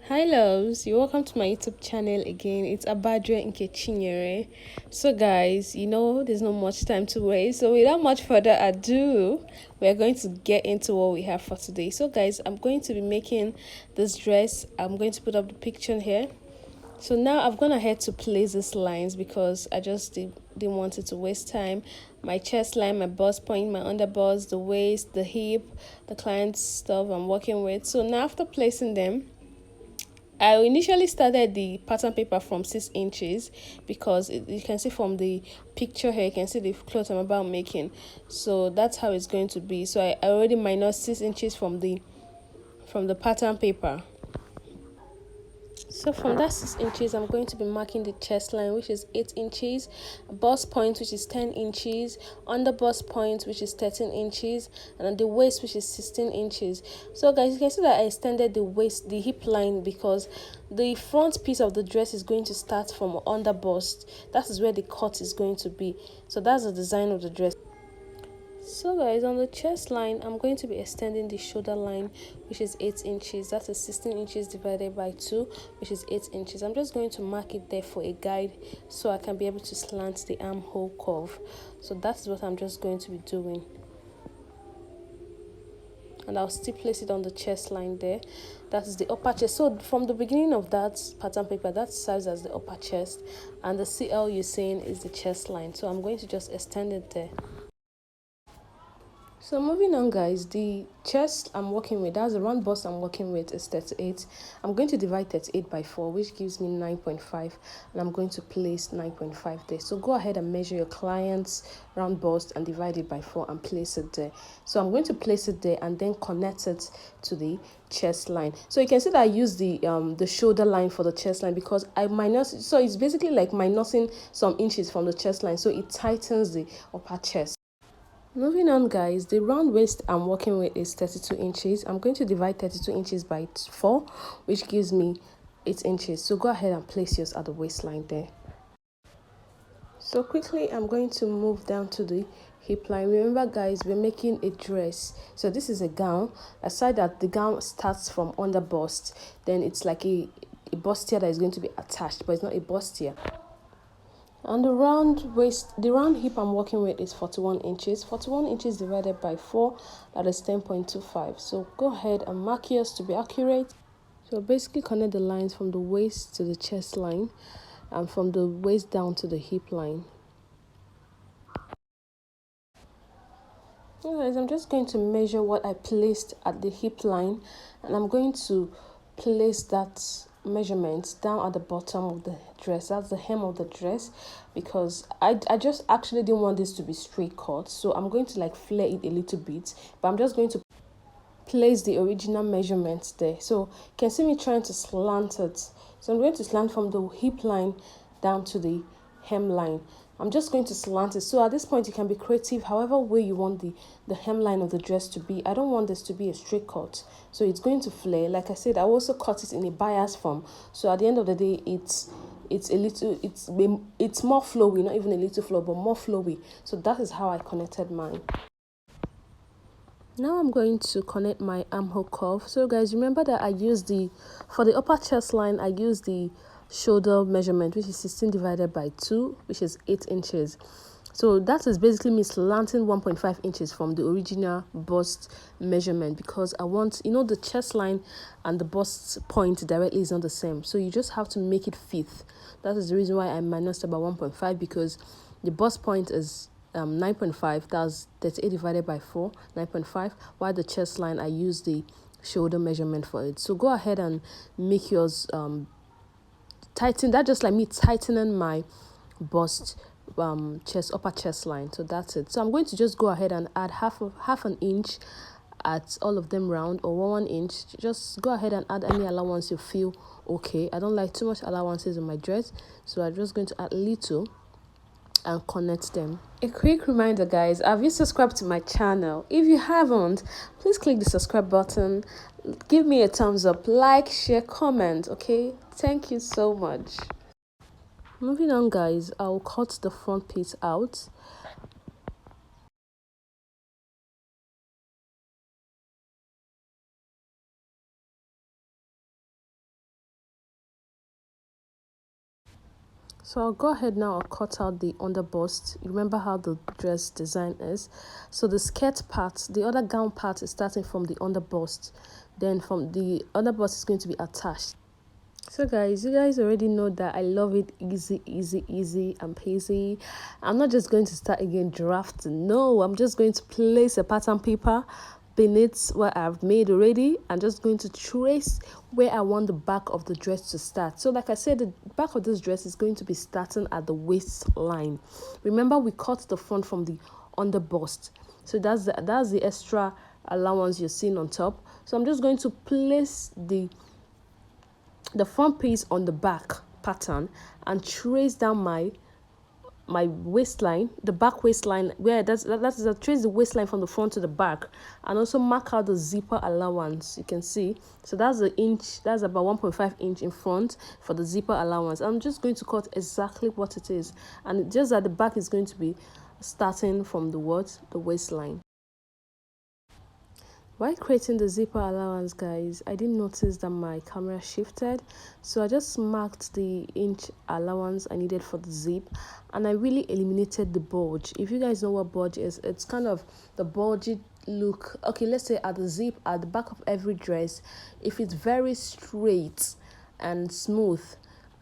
Hi loves, you're welcome to my YouTube channel again. It's Abadre Nkechinyere. So guys, there's not much time to waste. So without much further ado, we're going to get into what we have for today. So guys, I'm going to be making this dress. I'm going to put up the picture here. So now I've gone ahead to place these lines because I just didn't want it to waste time. My chest line, my bust point, my under bust, the waist, the hip, the client's stuff I'm working with. So now after placing them, I initially started the pattern paper from 6 inches because you can see from the picture here, you can see the cloth I'm about making. So that's how it's going to be. So I already minus 6 inches from the pattern paper. So from that 6 inches, I'm going to be marking the chest line, which is 8 inches, bust point, which is 10 inches, under bust point, which is 13 inches, and then the waist, which is 16 inches. So guys, you can see that I extended the hip line because the front piece of the dress is going to start from under bust. That is where the cut is going to be. So that's the design of the dress. So guys, on the chest line, I'm going to be extending the shoulder line, which is 8 inches. That is 16 inches divided by 2, which is 8 inches. I'm just going to mark it there for a guide so I can be able to slant the armhole curve. So that's what I'm just going to be doing. And I'll still place it on the chest line there. That is the upper chest. So from the beginning of that pattern paper, that serves as the upper chest, and the CL you're seeing is the chest line. So I'm going to just extend it there. So moving on guys, the chest I'm working with, that's the round bust I'm working with, is 38. I'm going to divide 38 by 4, which gives me 9.5, and I'm going to place 9.5 there. So go ahead and measure your client's round bust and divide it by 4 and place it there. So I'm going to place it there and then connect it to the chest line. So you can see that I use the shoulder line for the chest line because I minus, so it's basically like minusing some inches from the chest line, so it tightens the upper chest. Moving on guys, the round waist I'm working with is 32 inches. I'm going to divide 32 inches by 4, which gives me 8 inches. So go ahead and place yours at the waistline there. So quickly, I'm going to move down to the hip line. Remember guys, we're making a dress. So this is a gown. Aside that the gown starts from under bust, then it's like a bustier that is going to be attached, but it's not a bustier. And the round waist, the round hip I'm working with is 41 inches. 41 inches divided by 4, that is 10.25. So go ahead and mark yours to be accurate. So basically connect the lines from the waist to the chest line and from the waist down to the hip line. Guys, I'm just going to measure what I placed at the hip line, and I'm going to place that measurement down at the bottom of the dress. That's the hem of the dress, because I just actually didn't want this to be straight cut, so I'm going to like flare it a little bit, but I'm just going to place the original measurements there. So you can see me trying to slant it. So I'm going to slant from the hip line down to the hem line. I'm just going to slant it. So at this point, you can be creative however way you want the hemline of the dress to be. I don't want this to be a straight cut, so it's going to flare. Like I said, I also cut it in a bias form, so at the end of the day, it's more flowy, not even a little flow, but more flowy. So that is how I connected mine. Now I'm going to connect my armhole curve. So guys, remember that for the upper chest line, I use the shoulder measurement, which is 16 divided by 2, which is 8 inches. So that is basically me slanting 1.5 inches from the original bust measurement, because I want, the chest line and the bust point directly is not the same. So you just have to make it fit. That is the reason why I minused about 1.5, because the bust point is 9.5. That's 38 divided by 4, 9.5. While the chest line, I use the shoulder measurement for it. So go ahead and make yours tighten. That just like me tightening my bust upper chest line. So that's it. So I'm going to just go ahead and add half an inch at all of them round, or 1 inch. Just go ahead and add any allowance you feel okay. I don't like too much allowances in my dress, so I'm just going to add a little and connect them. A quick reminder guys, have you subscribed to my channel? If you haven't, please click the subscribe button, give me a thumbs up, like, share, comment. Okay, thank you so much. Moving on guys, I'll cut the front piece out. So I'll go ahead now, I'll cut out the underbust. You remember how the dress design is. So the skirt part, the other gown part is starting from the underbust. Then from the underbust is going to be attached. So guys, you guys already know that I love it easy, easy, easy and peasy. I'm not just going to start again drafting. No, I'm just going to place a pattern paper beneath what I've made already. I'm just going to trace where I want the back of the dress to start. So like I said, the back of this dress is going to be starting at the waistline. Remember, we cut the front from the underbust. So that's the extra allowance you're seeing on top. So I'm just going to place the front piece on the back pattern and trace down my waistline, the back waistline, where that's trace the waistline from the front to the back, and also mark out the zipper allowance. You can see, so that's the inch, that's about 1.5 inch in front for the zipper allowance. I'm just going to cut exactly what it is, and just that the back is going to be starting from the waistline. While creating the zipper allowance, guys, I didn't notice that my camera shifted, so I just marked the inch allowance I needed for the zip, and I really eliminated the bulge. If you guys know what bulge is, it's kind of the bulgy look. Okay, let's say at the zip at the back of every dress, if it's very straight and smooth,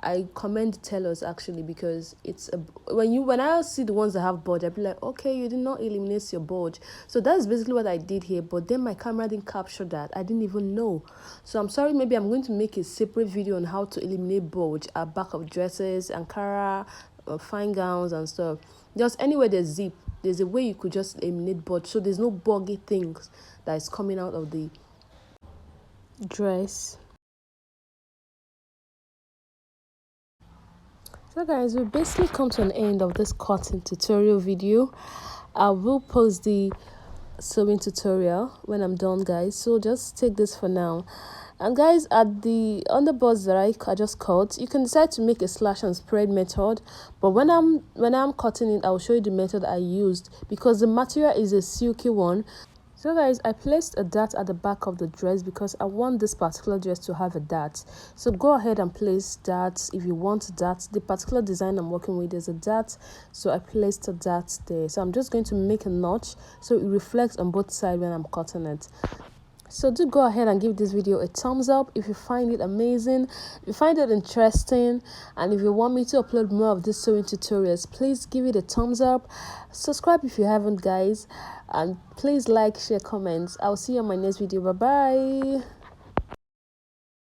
I commend tailors actually, because it's when I see the ones that have bulge, I'd be like, okay, you did not eliminate your bulge. So that's basically what I did here, but then my camera didn't capture that. I didn't even know. So I'm sorry, maybe I'm going to make a separate video on how to eliminate bulge at back of dresses, Ankara, fine gowns and stuff. Just anywhere there's zip, there's a way you could just eliminate bulge, so there's no buggy things that is coming out of the dress. So guys, we basically come to an end of this cutting tutorial video. I will post the sewing tutorial when I'm done, guys, so just take this for now. And guys, at the underbust that I just cut, you can decide to make a slash and spread method, but when I'm cutting it, I'll show you the method I used, because the material is a silky one. So guys, I placed a dart at the back of the dress because I want this particular dress to have a dart. So go ahead and place darts if you want darts. The particular design I'm working with is a dart, so I placed a dart there. So I'm just going to make a notch so it reflects on both sides when I'm cutting it. So do go ahead and give this video a thumbs up if you find it amazing, if you find it interesting, and if you want me to upload more of these sewing tutorials, please give it a thumbs up. Subscribe if you haven't, guys, and please like, share, comments. I'll see you on my next video. Bye bye.